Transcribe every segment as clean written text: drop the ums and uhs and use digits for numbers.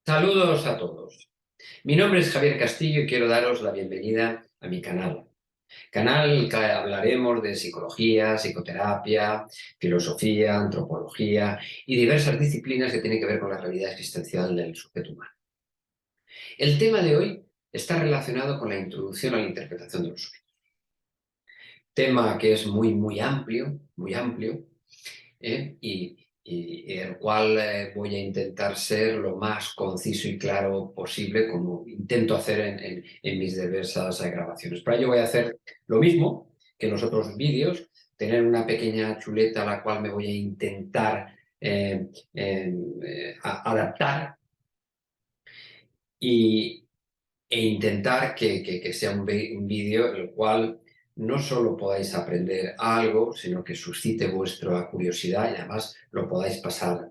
Saludos a todos. Mi nombre es Javier Castillo y quiero daros la bienvenida a mi canal. Canal que hablaremos de psicología, psicoterapia, filosofía, antropología y diversas disciplinas que tienen que ver con la realidad existencial del sujeto humano. El tema de hoy está relacionado con la introducción a la interpretación de los sueños. Tema que es muy amplio, y el cual voy a intentar ser lo más conciso y claro posible, como intento hacer en mis diversas grabaciones. Para ello voy a hacer lo mismo que en los otros vídeos, tener una pequeña chuleta a la cual me voy a intentar adaptar y, intentar que sea un vídeo el cual no solo podáis aprender algo, sino que suscite vuestra curiosidad y además lo podáis pasar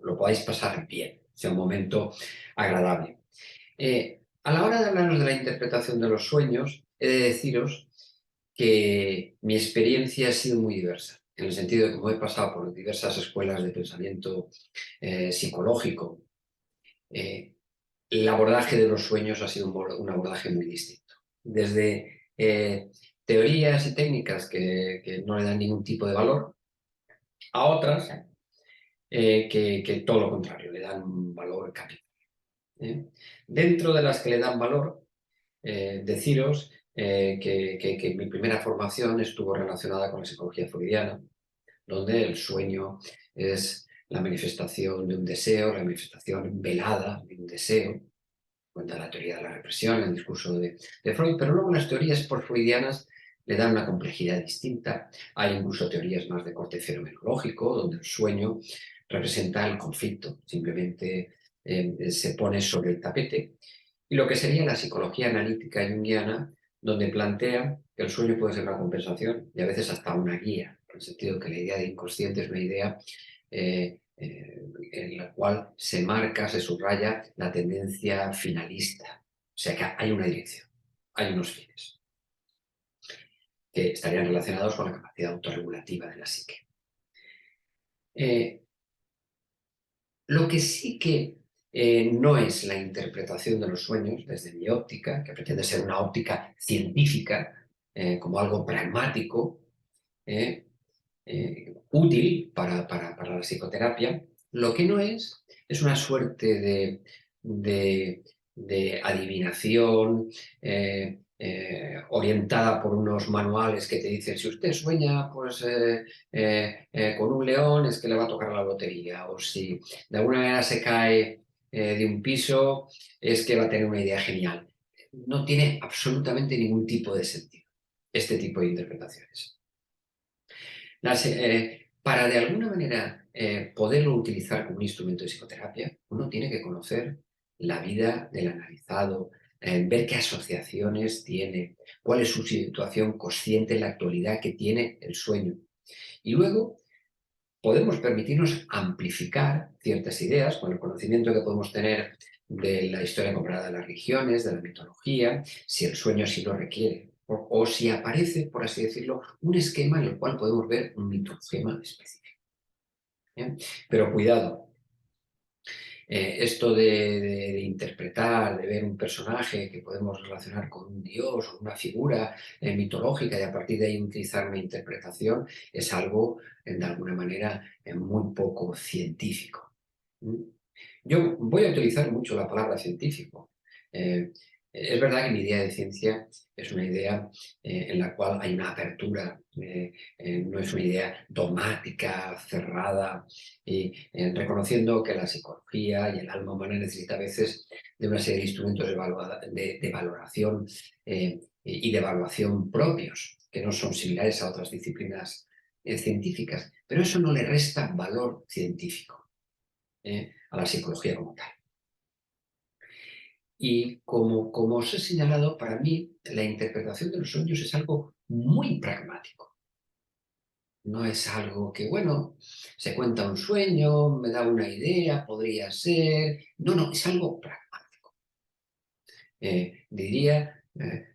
bien, sea un momento agradable. A la hora de hablaros de la interpretación de los sueños, he de deciros que mi experiencia ha sido muy diversa, en el sentido de que como he pasado por diversas escuelas de pensamiento psicológico, eh, el abordaje de los sueños ha sido un abordaje muy distinto. Desde teorías y técnicas que no le dan ningún tipo de valor, a otras que todo lo contrario, le dan un valor capital. ¿eh? Dentro de las que le dan valor, deciros que mi primera formación estuvo relacionada con la psicología freudiana, donde el sueño es la manifestación de un deseo, la manifestación velada de un deseo, cuenta la teoría de la represión, el discurso de Freud, pero luego las teorías postfreudianas le dan una complejidad distinta. Hay incluso teorías más de corte fenomenológico, donde el sueño representa el conflicto, simplemente se pone sobre el tapete. Y lo que sería la psicología analítica junguiana, donde plantea que el sueño puede ser una compensación y a veces hasta una guía, en el sentido que la idea de inconsciente es una idea en la cual se marca, se subraya la tendencia finalista. O sea que hay una dirección, hay unos fines que estarían relacionados con la capacidad autorregulativa de la psique. Eh, lo que sí que no es la interpretación de los sueños desde mi óptica, que pretende ser una óptica científica, como algo pragmático, útil para la psicoterapia, lo que no es una suerte de adivinación orientada por unos manuales que te dicen si usted sueña pues, con un león es que le va a tocar la lotería, o si de alguna manera se cae de un piso es que va a tener una idea genial. No tiene absolutamente ningún tipo de sentido este tipo de interpretaciones. Para de alguna manera poderlo utilizar como un instrumento de psicoterapia, uno tiene que conocer la vida del analizado, ver qué asociaciones tiene, cuál es su situación consciente en la actualidad que tiene el sueño. Y luego podemos permitirnos amplificar ciertas ideas con el conocimiento que podemos tener de la historia comparada de las religiones, de la mitología, si el sueño así lo requiere, o si aparece, por así decirlo, un esquema en el cual podemos ver un microesquema específico. ¿Bien? Pero cuidado, esto de interpretar, de ver un personaje que podemos relacionar con un dios o una figura mitológica y a partir de ahí utilizar una interpretación es algo, de alguna manera, muy poco científico. ¿Mm? Yo voy a utilizar mucho la palabra científico. Eh, es verdad que mi idea de ciencia es una idea en la cual hay una apertura, no es una idea dogmática, cerrada, y reconociendo que la psicología y el alma humana necesita a veces de una serie de instrumentos de valoración y de evaluación propios, que no son similares a otras disciplinas científicas, pero eso no le resta valor científico a la psicología como tal. Y como os he señalado, para mí la interpretación de los sueños es algo muy pragmático. No es algo que, bueno, se cuenta un sueño, me da una idea, podría ser. No, no, es algo pragmático. Diría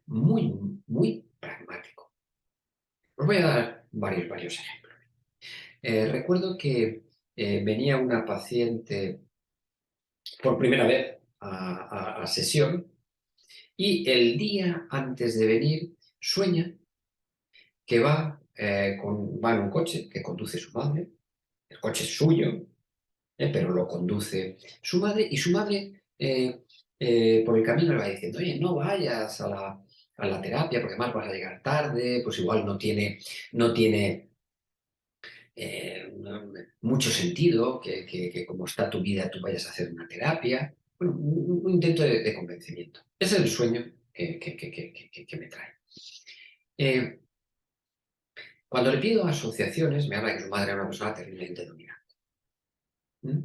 muy pragmático. Os voy a dar varios ejemplos. Recuerdo que venía una paciente por primera vez a sesión y el día antes de venir sueña que va en un coche que conduce su madre, el coche es suyo, pero lo conduce su madre y su madre por el camino le va diciendo, oye, no vayas a la terapia porque además vas a llegar tarde, pues igual no tiene mucho sentido que como está tu vida tú vayas a hacer una terapia. Bueno, un intento de convencimiento. Ese es el sueño que me trae. Eh, Cuando le pido asociaciones, me habla que su madre era una persona terriblemente dominante. ¿Mm?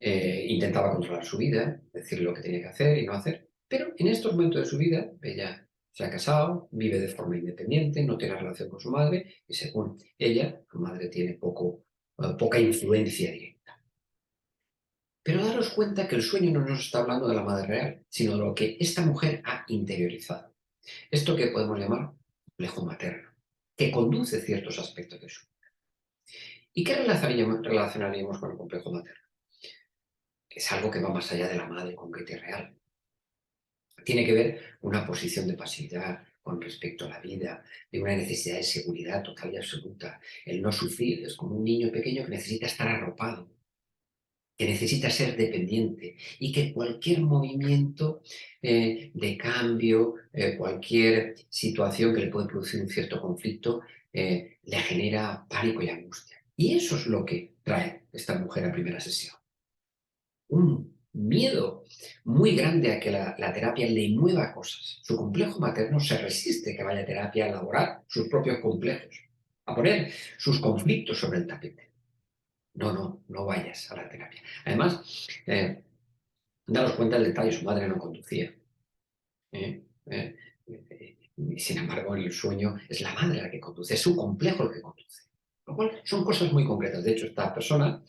Intentaba controlar su vida, decirle lo que tenía que hacer y no hacer, pero en estos momentos de su vida, ella se ha casado, vive de forma independiente, no tiene relación con su madre y según ella, su madre tiene poca influencia directa. Pero daros cuenta que el sueño no nos está hablando de la madre real, sino de lo que esta mujer ha interiorizado. Esto que podemos llamar complejo materno, que conduce ciertos aspectos de su vida. ¿Y qué relacionaríamos con el complejo materno? Es algo que va más allá de la madre concreta y real. Tiene que ver una posición de pasividad con respecto a la vida, de una necesidad de seguridad total y absoluta. El no sufrir es como un niño pequeño que necesita estar arropado, que necesita ser dependiente y que cualquier movimiento de cambio, cualquier situación que le puede producir un cierto conflicto, le genera pánico y angustia. Y eso es lo que trae esta mujer a primera sesión. Un miedo muy grande a que la terapia le mueva cosas. Su complejo materno se resiste que vaya a terapia a elaborar sus propios complejos, a poner sus conflictos sobre el tapete. No, no, no vayas a la terapia. Además, daros cuenta del detalle, su madre no conducía. ¿eh? Eh, Sin embargo, en el sueño es la madre la que conduce, es su complejo el que conduce. Lo cual son cosas muy concretas. De hecho, esta persona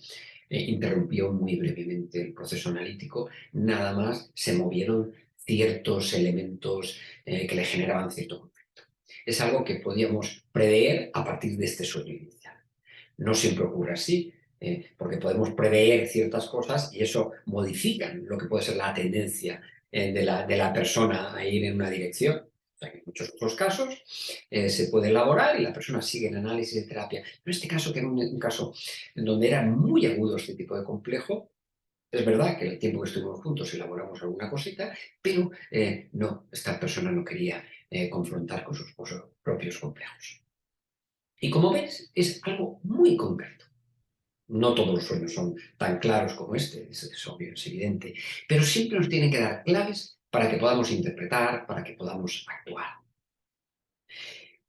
interrumpió muy brevemente el proceso analítico, nada más se movieron ciertos elementos que le generaban cierto conflicto. Es algo que podíamos prever a partir de este sueño inicial. No siempre ocurre así, porque podemos prever ciertas cosas y eso modifica lo que puede ser la tendencia de la persona a ir en una dirección. O sea, que en muchos otros casos se puede elaborar y la persona sigue en análisis de terapia. Pero en este caso, que era un caso en donde era muy agudo este tipo de complejo, es verdad que el tiempo que estuvimos juntos elaboramos alguna cosita, pero no, esta persona no quería confrontar con sus propios complejos. Y como ves, es algo muy concreto. No todos los sueños son tan claros como este, es obvio, es evidente, pero siempre nos tienen que dar claves para que podamos interpretar, para que podamos actuar.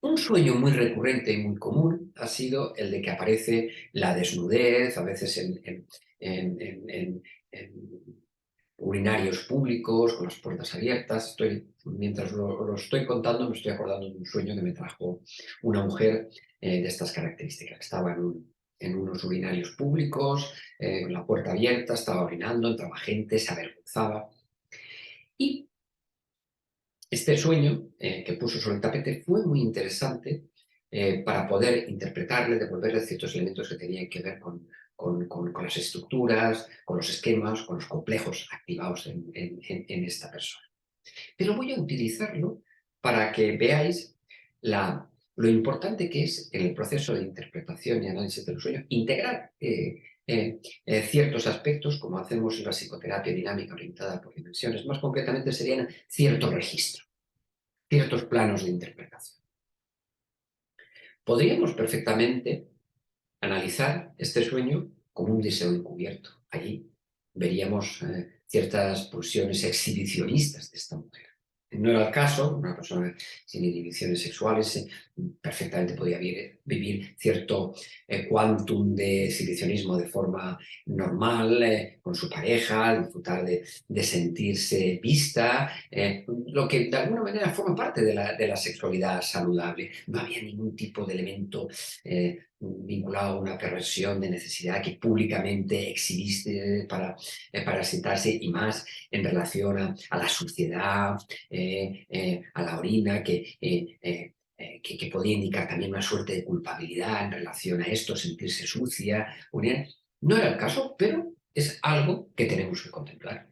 Un sueño muy recurrente y muy común ha sido el de que aparece la desnudez, a veces en urinarios públicos, con las puertas abiertas. Mientras lo estoy contando, me estoy acordando de un sueño que me trajo una mujer de estas características. Estaba en unos urinarios públicos, con la puerta abierta, estaba orinando, entraba gente, se avergonzaba. Y este sueño que puso sobre el tapete fue muy interesante para poder interpretarle, devolverle ciertos elementos que tenían que ver con las estructuras, con los esquemas, con los complejos activados en esta persona. Pero voy a utilizarlo para que veáis lo importante que es en el proceso de interpretación y análisis de los sueños integrar ciertos aspectos, como hacemos en la psicoterapia dinámica orientada por dimensiones. Más concretamente serían ciertos registros, ciertos planos de interpretación. Podríamos perfectamente analizar este sueño como un deseo encubierto. Allí veríamos ciertas pulsiones exhibicionistas de esta mujer. No era el caso, una persona sin inhibiciones sexuales perfectamente podía vivir cierto quantum de exhibicionismo de forma normal, con su pareja, disfrutar de sentirse vista, lo que de alguna manera forma parte de la sexualidad saludable. No había ningún tipo de elemento vinculado a una perversión de necesidad que públicamente exhibiste para sentarse y más en relación a la suciedad, a la orina, que que podía indicar también una suerte de culpabilidad en relación a esto, sentirse sucia. No era el caso, pero es algo que tenemos que contemplar.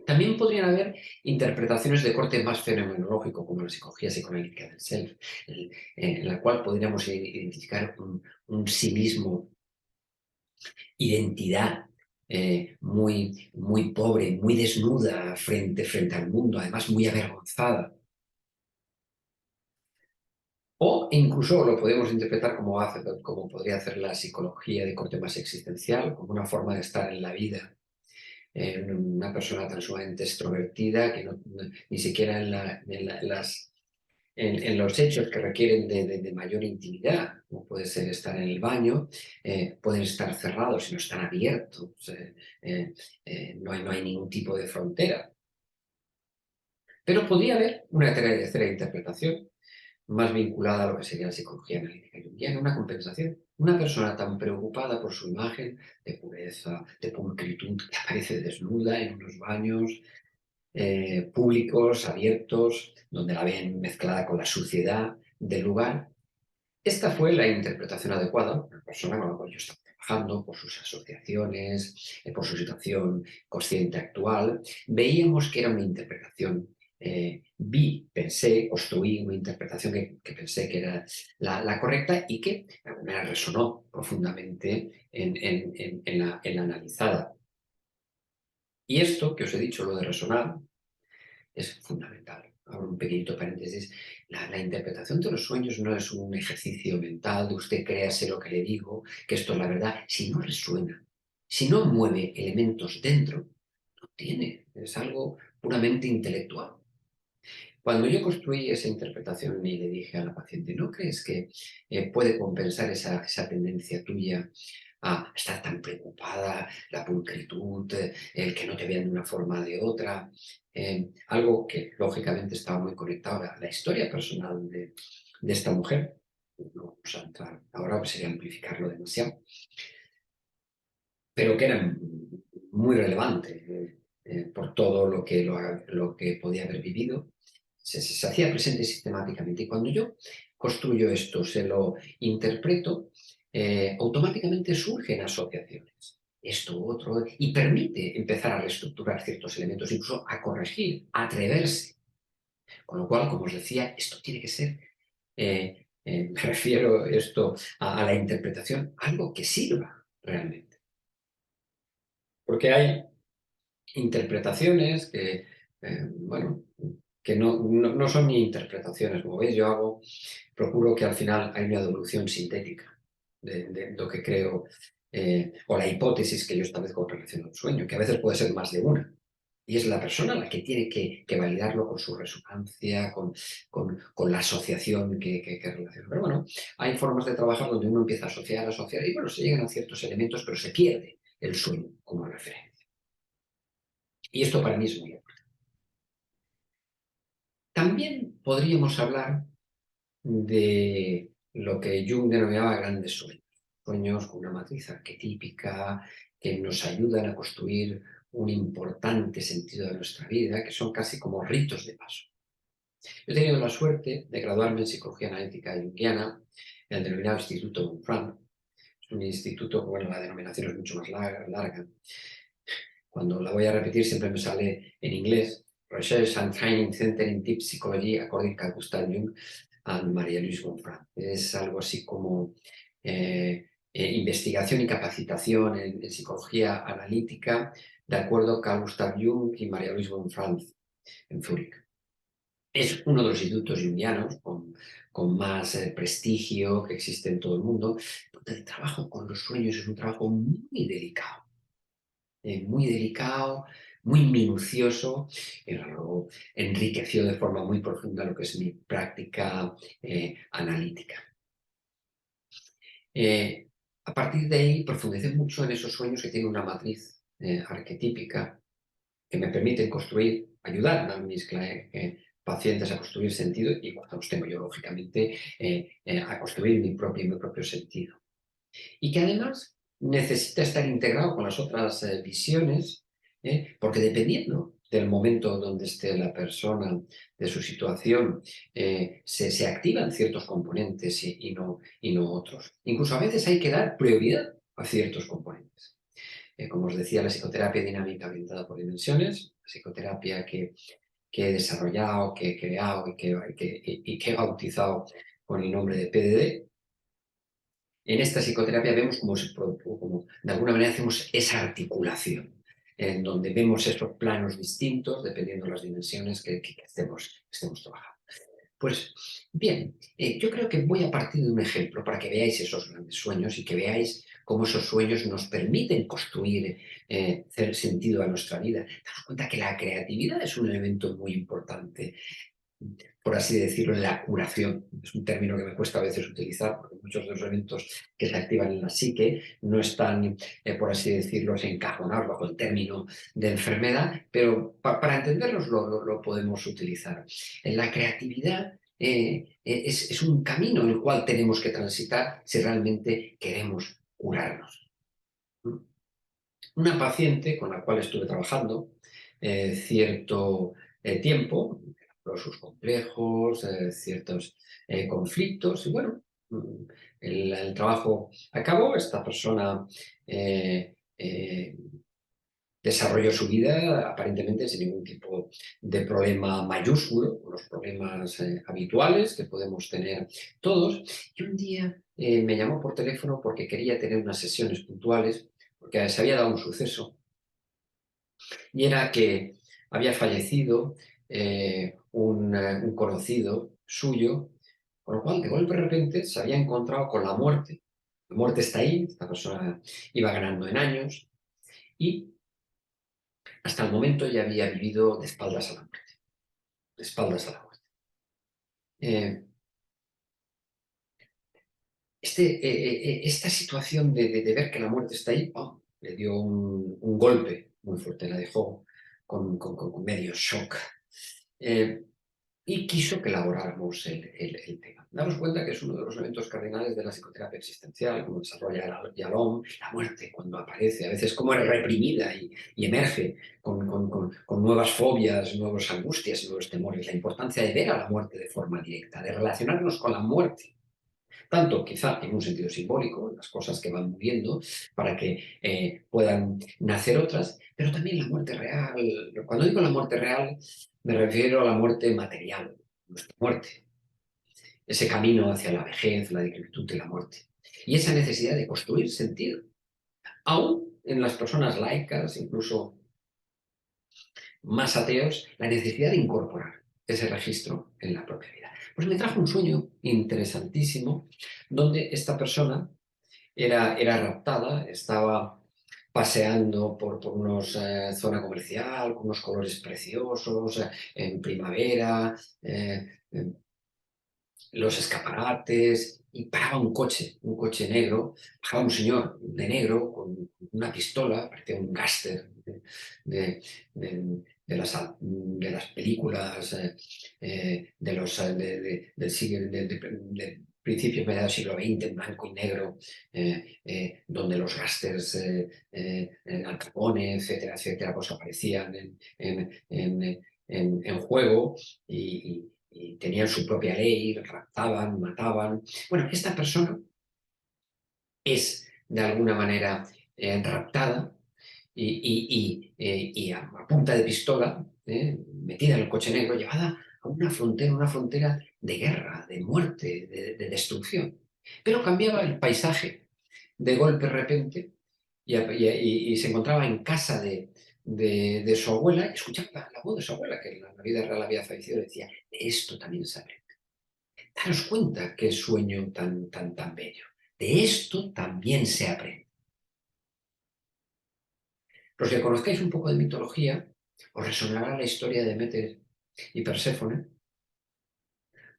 También podrían haber interpretaciones de corte más fenomenológico, como la psicología psicoanalítica del self, en la cual podríamos identificar un sí mismo, identidad muy pobre, muy desnuda frente al mundo, además muy avergonzada. O incluso lo podemos interpretar como podría hacer la psicología de corte más existencial, como una forma de estar en la vida. Una persona tan sumamente extrovertida que ni siquiera en los hechos que requieren de mayor intimidad, como puede ser estar en el baño, pueden estar cerrados y no están abiertos. No hay ningún tipo de frontera. Pero podría haber una tercera interpretación más vinculada a lo que sería la psicología analítica junguiana, una compensación. Una persona tan preocupada por su imagen de pureza, de pulcritud, que aparece desnuda en unos baños públicos, abiertos, donde la ven mezclada con la suciedad del lugar. Esta fue la interpretación adecuada, una persona con la cual yo estaba trabajando, por sus asociaciones, por su situación consciente actual. Veíamos que era una interpretación, construí una interpretación que pensé que era la correcta y que de alguna manera resonó profundamente en la analizada. Y esto que os he dicho, lo de resonar, es fundamental. Abro un pequeñito paréntesis. La interpretación de los sueños no es un ejercicio mental de usted créase lo que le digo, que esto es la verdad. Si no resuena, si no mueve elementos dentro, no tiene. Es algo puramente intelectual. Cuando yo construí esa interpretación y le dije a la paciente, ¿no crees que puede compensar esa tendencia tuya a estar tan preocupada, la pulcritud, el que no te vean de una forma o de otra? Algo que lógicamente estaba muy conectado a la historia personal de esta mujer. No vamos a entrar ahora, pues sería amplificarlo demasiado, pero que era muy relevante por todo lo que podía haber vivido. Se hacía presente sistemáticamente. Y cuando yo construyo esto, se lo interpreto, automáticamente surgen asociaciones. Esto, otro, y permite empezar a reestructurar ciertos elementos, incluso a corregir, a atreverse. Con lo cual, como os decía, esto tiene que ser, me refiero esto a la interpretación, algo que sirva realmente. Porque hay interpretaciones bueno, que no son ni interpretaciones. Como veis, procuro que al final hay una devolución sintética de lo que creo, o la hipótesis que yo establezco con relación al sueño, que a veces puede ser más de una. Y es la persona la que tiene que validarlo con su resonancia, con la asociación que relaciona. Pero bueno, hay formas de trabajar donde uno empieza a asociar, y bueno, se llegan a ciertos elementos, pero se pierde el sueño como referencia. Y esto para mí es muy importante. También podríamos hablar de lo que Jung denominaba grandes sueños. Sueños con una matriz arquetípica que nos ayudan a construir un importante sentido de nuestra vida, que son casi como ritos de paso. Yo he tenido la suerte de graduarme en psicología analítica junguiana en el denominado Instituto Monfranc. Es un instituto, bueno, la denominación es mucho más larga. Cuando la voy a repetir siempre me sale en inglés. Research and Training Center in Deep Psychology according to Gustav Jung and María-Louise Monfranc. Es algo así como investigación y capacitación en psicología analítica de acuerdo a Carl Gustav Jung y María-Louise Monfranc en Zúrich. Es uno de los institutos jungianos con más prestigio que existe en todo el mundo. El trabajo con los sueños es un trabajo muy delicado, muy minucioso, y luego enriqueció de forma muy profunda lo que es mi práctica analítica. A partir de ahí profundicé mucho en esos sueños que tienen una matriz arquetípica que me permiten ayudar a mis pacientes a construir sentido, y cuando los tengo yo, lógicamente, a construir mi propio sentido. Y que además necesita estar integrado con las otras visiones, porque dependiendo del momento donde esté la persona, de su situación, se activan ciertos componentes y no otros. Incluso a veces hay que dar prioridad a ciertos componentes. Como os decía, la psicoterapia dinámica orientada por dimensiones, la psicoterapia que he desarrollado, que he creado y que he bautizado con el nombre de PDD. En esta psicoterapia vemos como de alguna manera hacemos esa articulación, en donde vemos esos planos distintos dependiendo de las dimensiones que estemos trabajando. Pues bien, yo creo que voy a partir de un ejemplo para que veáis esos grandes sueños y que veáis cómo esos sueños nos permiten construir, hacer sentido a nuestra vida. Daos cuenta que la creatividad es un elemento muy importante, por así decirlo, en la curación. Es un término que me cuesta a veces utilizar, porque muchos de los elementos que se activan en la psique no están, por así decirlo, encajonados bajo el término de enfermedad, pero para entenderlos lo podemos utilizar. En la creatividad es un camino en el cual tenemos que transitar si realmente queremos curarnos. Una paciente con la cual estuve trabajando cierto tiempo, por sus complejos, ciertos conflictos, y bueno, el trabajo acabó, esta persona desarrolló su vida aparentemente sin ningún tipo de problema mayúsculo, los problemas habituales que podemos tener todos, y un día me llamó por teléfono porque quería tener unas sesiones puntuales, porque se había dado un suceso y era que había fallecido un conocido suyo, con lo cual de golpe de repente se había encontrado con la muerte. La muerte está ahí, esta persona iba ganando en años y hasta el momento ya había vivido de espaldas a la muerte, de espaldas a la muerte. Eh, esta situación de ver que la muerte está ahí, ¡pum!, le dio un golpe muy fuerte, la dejó con medio shock. Eh, y quiso que elaboráramos el tema. Daros cuenta que es uno de los elementos cardinales de la psicoterapia existencial, como desarrolla Yalom, la muerte cuando aparece, a veces como es reprimida y emerge con nuevas fobias, nuevas angustias y nuevos temores. La importancia de ver a la muerte de forma directa, de relacionarnos con la muerte. Tanto quizá en un sentido simbólico, las cosas que van muriendo, para que puedan nacer otras, pero también la muerte real. Cuando digo la muerte real, me refiero a la muerte material, nuestra muerte, ese camino hacia la vejez, la decrepitud y la muerte. Y esa necesidad de construir sentido, aún en las personas laicas, incluso más ateos, la necesidad de incorporar ese registro en la propia vida. Pues me trajo un sueño interesantísimo donde esta persona era raptada, estaba paseando por una zona comercial con unos colores preciosos, en primavera, los escaparates, y paraba un coche negro, bajaba un señor de negro con una pistola, parecía un gángster de, de las películas del siglo, de principios mediados del siglo XX, en blanco y negro, donde los gángsters, Al Capone, etcétera, etcétera, pues aparecían en juego y tenían su propia ley, raptaban, mataban. Bueno, esta persona es de alguna manera raptada y a punta de pistola, metida en el coche negro, llevada a una frontera de guerra, de muerte, de destrucción. Pero cambiaba el paisaje de golpe de repente y se encontraba en casa de su abuela, y escuchaba la voz de su abuela, que en la vida real había fallecido, y decía: de esto también se aprende. Daros cuenta qué sueño tan bello. De esto también se aprende. Los que conozcáis un poco de mitología, os resonará la historia de Demeter y Perséfone,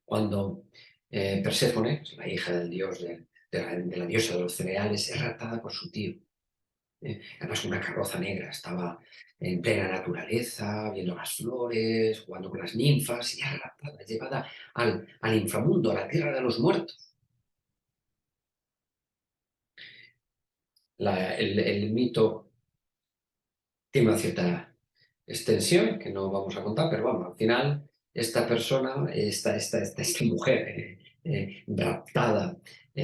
cuando Perséfone, la hija del dios de la diosa de los cereales, es raptada por su tío. Además, una carroza negra, estaba en plena naturaleza, viendo las flores, jugando con las ninfas, y es raptada, llevada al inframundo, a la tierra de los muertos. El mito tiene una cierta extensión que no vamos a contar, pero bueno, al final esta persona, esta mujer raptada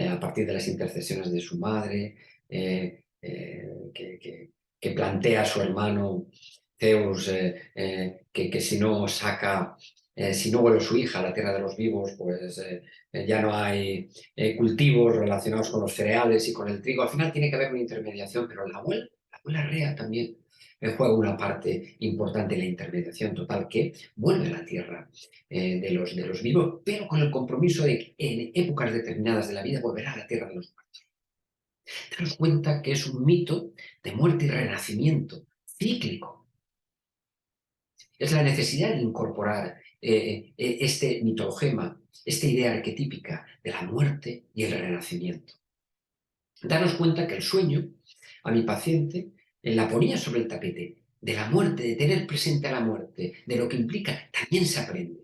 a partir de las intercesiones de su madre, que plantea a su hermano Zeus que si no saca, si no vuelve su hija a la tierra de los vivos, pues ya no hay cultivos relacionados con los cereales y con el trigo. Al final tiene que haber una intermediación, pero la abuela Rea también juega una parte importante en la intermediación total que vuelve a la tierra de los vivos, pero con el compromiso de que en épocas determinadas de la vida volverá a la tierra de los muertos. Daros cuenta que es un mito de muerte y renacimiento cíclico. Es la necesidad de incorporar este mitologema, esta idea arquetípica de la muerte y el renacimiento. Daros cuenta que el sueño, a mi paciente, la ponía sobre el tapete de la muerte, de tener presente a la muerte, de lo que implica, también se aprende.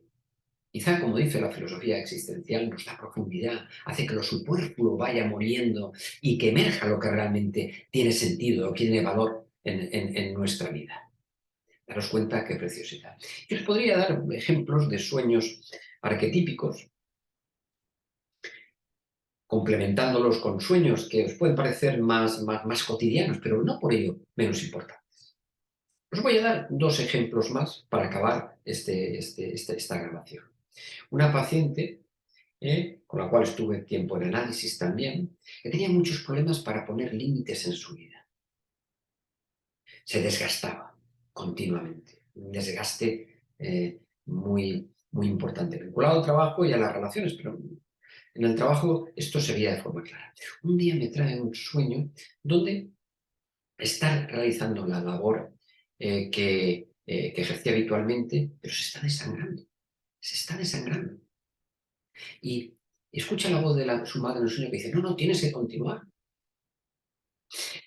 Quizá, como dice la filosofía existencial, nos da profundidad, hace que lo superfluo vaya muriendo y que emerja lo que realmente tiene sentido o tiene valor en nuestra vida. Daros cuenta qué preciosidad. Yo os podría dar ejemplos de sueños arquetípicos, complementándolos con sueños que os pueden parecer más cotidianos, pero no por ello menos importantes. Os voy a dar dos ejemplos más para acabar esta grabación. Una paciente, con la cual estuve tiempo en análisis también, que tenía muchos problemas para poner límites en su vida. Se desgastaba continuamente, un desgaste muy importante, vinculado al trabajo y a las relaciones, pero en el trabajo esto se veía de forma clara. Un día me trae un sueño donde está realizando la labor que ejercía habitualmente, pero se está desangrando. Se está desangrando. Y escucha la voz de su madre en el sueño que dice, no, no, tienes que continuar.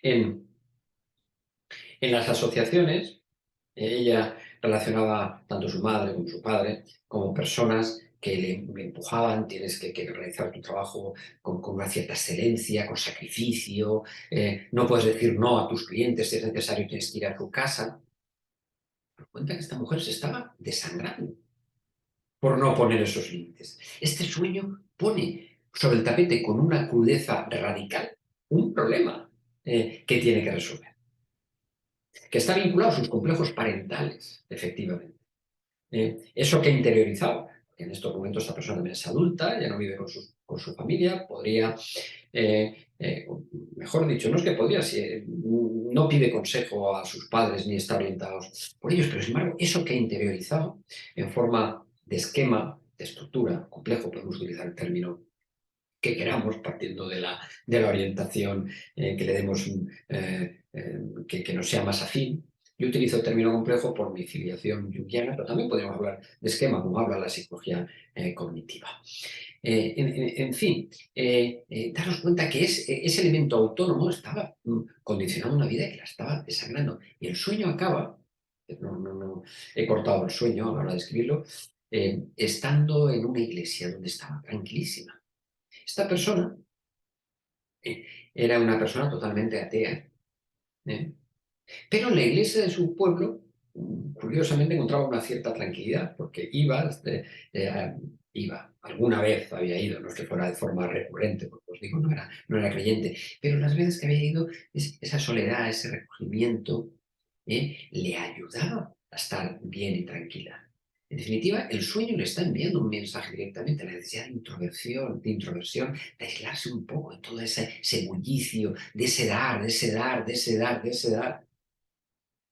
En, en las asociaciones, ella relacionaba tanto su madre como su padre como personas que le empujaban, tienes que realizar tu trabajo con una cierta excelencia, con sacrificio, no puedes decir no a tus clientes, si es necesario tienes que ir a tu casa. Pero cuenta que esta mujer se estaba desangrando por no poner esos límites. Este sueño pone sobre el tapete con una crudeza radical un problema que tiene que resolver, que está vinculado a sus complejos parentales, efectivamente. Eso que he interiorizado, que en estos momentos esta persona también es adulta, ya no vive con su familia, podría, mejor dicho, no es que podría, si, no pide consejo a sus padres ni está orientados por ellos, pero sin embargo, eso que he interiorizado en forma de esquema, de estructura, complejo, podemos utilizar el término que queramos, partiendo de la orientación que le demos, que nos sea más afín. Yo utilizo el término complejo por mi filiación junguiana, pero también podríamos hablar de esquema, como habla la psicología cognitiva. En fin, daros cuenta que ese elemento autónomo estaba condicionando una vida que la estaba desangrando. Y el sueño acaba, no he cortado el sueño a la hora de escribirlo, estando en una iglesia donde estaba tranquilísima. Esta persona era una persona totalmente atea, ¿eh? Pero en la iglesia de su pueblo, curiosamente, encontraba una cierta tranquilidad, porque iba, alguna vez había ido, no es que fuera de forma recurrente, porque os digo, no era creyente, pero las veces que había ido, esa soledad, ese recogimiento, le ayudaba a estar bien y tranquila. En definitiva, el sueño le está enviando un mensaje directamente, la necesidad de introversión, de aislarse un poco de todo ese bullicio, de ese dar, de ese dar, de ese dar, de ese dar.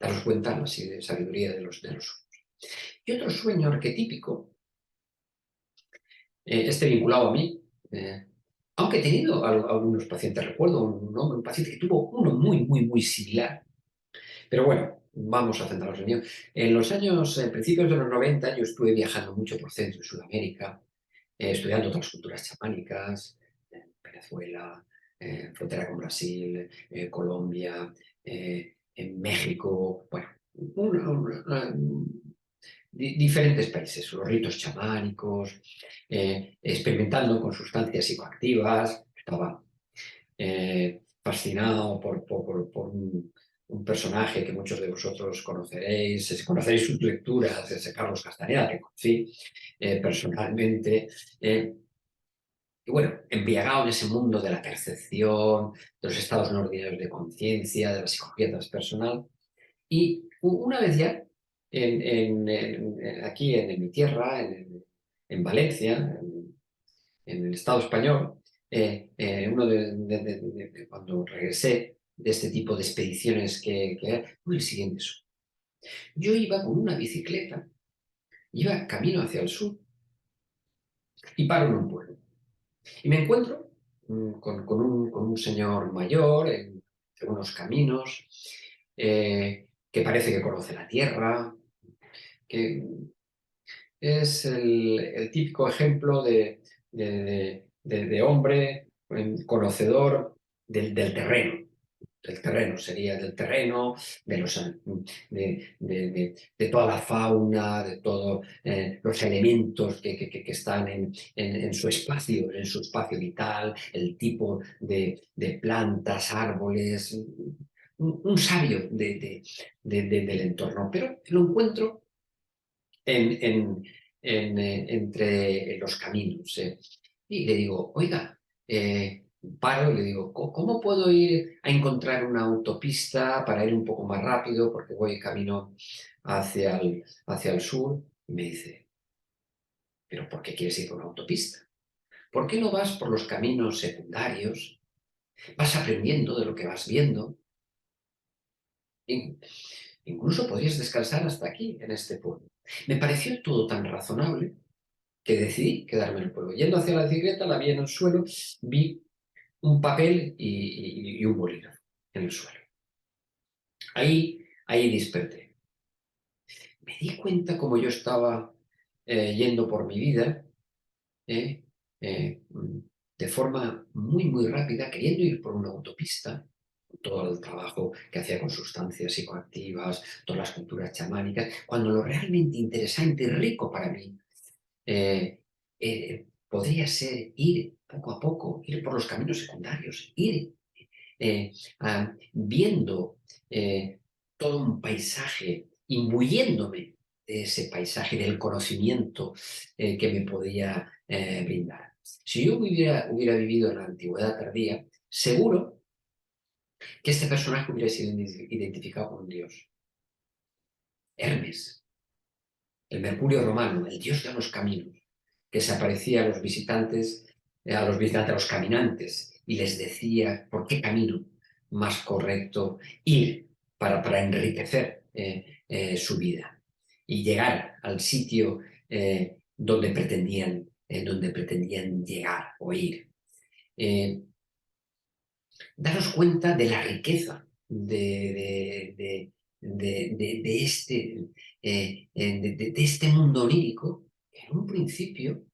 Daros cuenta así de sabiduría de los sueños. Y otro sueño arquetípico, este vinculado a mí, aunque he tenido algunos pacientes, recuerdo un paciente que tuvo uno muy similar, pero bueno, vamos a centrarnos en ello. En los años, en principios de los 90, yo estuve viajando mucho por Centro y Sudamérica, estudiando otras culturas chamánicas, Venezuela, frontera con Brasil, Colombia, en México, bueno, diferentes países, los ritos chamánicos, experimentando con sustancias psicoactivas, estaba fascinado por un personaje que muchos de vosotros conoceréis sus lecturas, ese Carlos Castaneda, que conocí personalmente. Y bueno, embriagado en ese mundo de la percepción, de los estados no ordinarios de conciencia, de la psicología transpersonal. Y una vez ya, aquí en mi tierra, en Valencia, en el Estado español, cuando regresé de este tipo de expediciones fue el siguiente. Yo iba con una bicicleta, iba camino hacia el sur y paro en un pueblo. Y me encuentro con un señor mayor en unos caminos, que parece que conoce la tierra, que es el típico ejemplo de hombre conocedor del terreno. Del terreno, sería del terreno, de toda la fauna, de todos los elementos que están en su espacio vital, el tipo de plantas, árboles, un sabio del entorno. Pero lo encuentro en, en- entre los caminos. Y le digo, oiga, paro y le digo, ¿cómo puedo ir a encontrar una autopista para ir un poco más rápido? Porque voy camino hacia el sur. Y me dice, ¿pero por qué quieres ir por una autopista? ¿Por qué no vas por los caminos secundarios? Vas aprendiendo de lo que vas viendo. In- Incluso podrías descansar hasta aquí, en este pueblo. Me pareció todo tan razonable que decidí quedarme en el pueblo. Yendo hacia la bicicleta, la vi en el suelo, vi un papel y un bolígrafo en el suelo. Ahí desperté. Me di cuenta como yo estaba yendo por mi vida, eh, eh, de forma muy, muy rápida, queriendo ir por una autopista, todo el trabajo que hacía con sustancias psicoactivas, todas las culturas chamánicas, cuando lo realmente interesante y rico para mí podría ser ir poco a poco, ir por los caminos secundarios, ir viendo todo un paisaje, imbuyéndome de ese paisaje, del conocimiento que me podía brindar. Si yo hubiera vivido en la antigüedad tardía, seguro que este personaje hubiera sido identificado con un dios. Hermes, el Mercurio romano, el dios de los caminos, que se aparecía a los caminantes, y les decía por qué camino más correcto ir para enriquecer su vida y llegar al sitio donde pretendían llegar o ir. Eh, Daros cuenta de la riqueza de este mundo onírico, que en un principio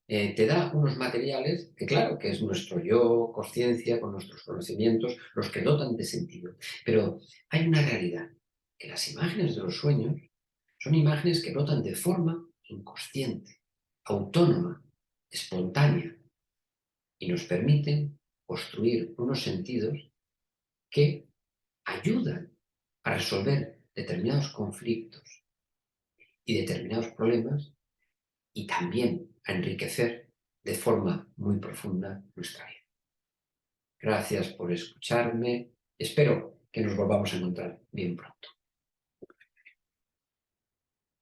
te da unos materiales que, claro, que es nuestro yo, conciencia, con nuestros conocimientos, los que dotan de sentido. Pero hay una realidad, que las imágenes de los sueños son imágenes que brotan de forma inconsciente, autónoma, espontánea, y nos permiten construir unos sentidos que ayudan a resolver determinados conflictos y determinados problemas, y también a enriquecer de forma muy profunda nuestra vida. Gracias por escucharme. Espero que nos volvamos a encontrar bien pronto.